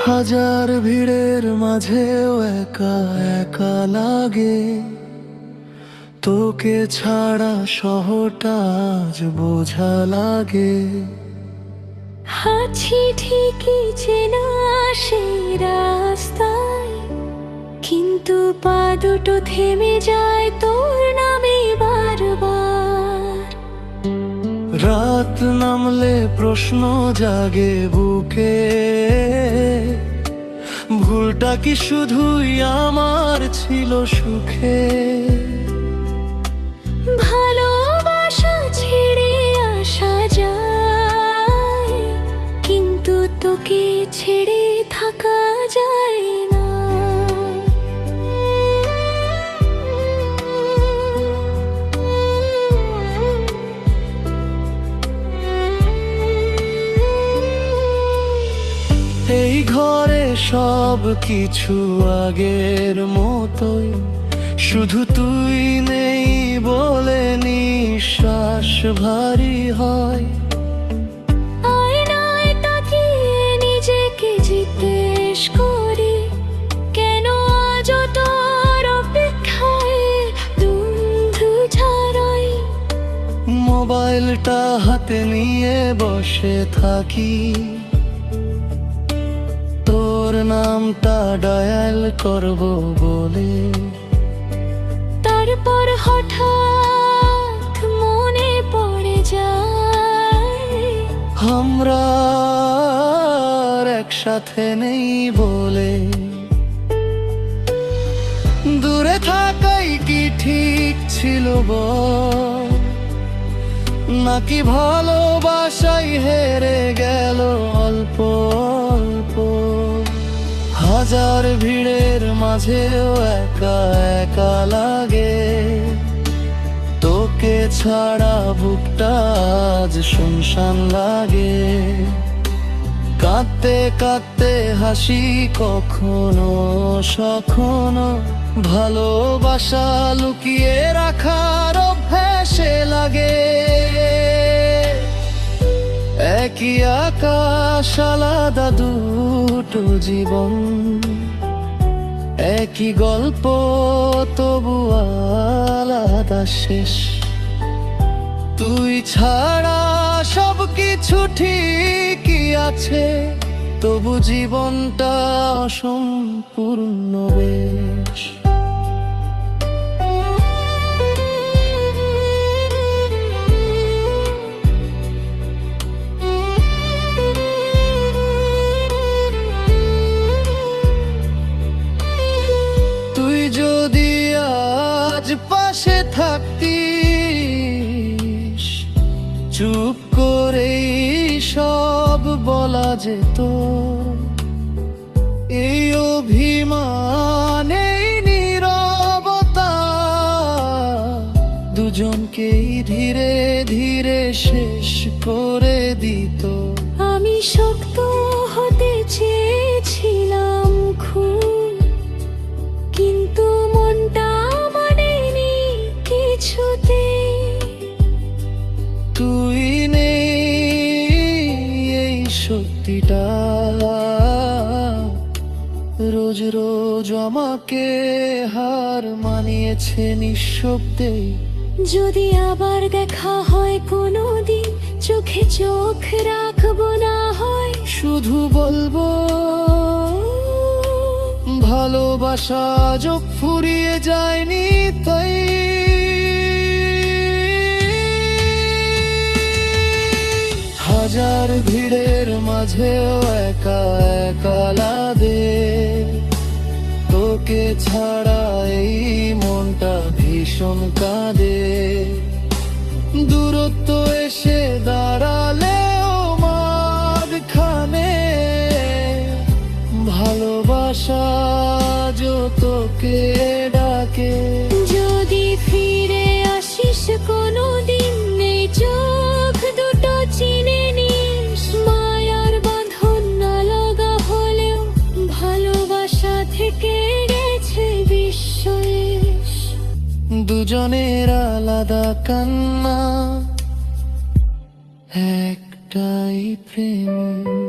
হাজার ভিড়ের মাঝেও একা একা লাগে, তোকে ছাড়া শহরটা আজ বোঝা লাগে। হাঁচি ঠিকই চেনা সেই রাস্তায়, কিন্তু পা দুটো থেমে যায় তোর নামে বারবার। রাত নামলে প্রশ্ন জাগে বুকে, ভুলটা কি শুধুই আমার ছিল সুখে? ভালোবাসা ছেড়ে আসা যায়, কিন্তু তোকে ছেড়ে থাকা যায় না। এই ঘরে সব কিছু আগের মতোই, শুধু তুই নেই বলে নিঃশ্বাস ভারী হয়। আয়নায় তাকিয়ে নিজেকে জিজ্ঞেস করি, কেন আজ তোর অপেক্ষায় বন্ধু ছাড়াই। মোবাইলটা হাতে নিয়ে বসে থাকি, তোর নামটা ডায়াল করব বলে। তারপর হঠাৎ মনে পড়ে যায়, আমরা আর একসাথে নেই বলে। দূরে থাকাই কি ঠিক ছিল বল, নাকি ভালোবাসাই হেরে গেল অল্প অল্প? হাজার ভিড়ের মাঝেও একা একা লাগে, তোকে ছাড়া বুকটা আজ শুনশান লাগে। কাঁদতে কাঁদতে হাসি কখনো সখনো, ভালোবাসা লুকিয়ে রাখার অভ্যাসে লাগে। একই আকাশ আলাদা দুটো জীবন, একই গল্প তবু আলাদা শেষ। তুই ছাড়া সব কিছু ঠিকই আছে, তবু জীবনটা অসম্পূর্ণ বেশ। তুই যদি আজ পাশে থাকতিস, চুপ করেই সব বলা যেত। এই অভিমান, এই নীরবতা দুজনকেই ধীরে ধীরে শেষ করে দিত। আমি শক্ত হতে চেয়েছিলাম খুব, কিন্তু মনটা মানেনি কিছুতে। তুই নেই এই সত্যিটা রোজ রোজ আমাকে হার মানিয়েছে নিঃশব্দে। যদি আবার দেখা হয় কোনোদিন, চোখে চোখ রাখবো না হয়, শুধু বলবো ভালোবাসা যোগ ফুরিয়ে যায়নি তাই। হাজার ভিড়ের মাঝেও একা একা লাগে, তোকে ছাড়া এই মনটা ভীষণ কাঁদে। দূরত্ব এসে দাঁড়ালেও মাঝখানে, ভালোবাসা তোকে ডাকে। যদি ফিরে আসিস কোনোদিন, এই চোখ দুটো চিনে নিস, দুজনের আলাদা কান্না, একটাই প্রেম।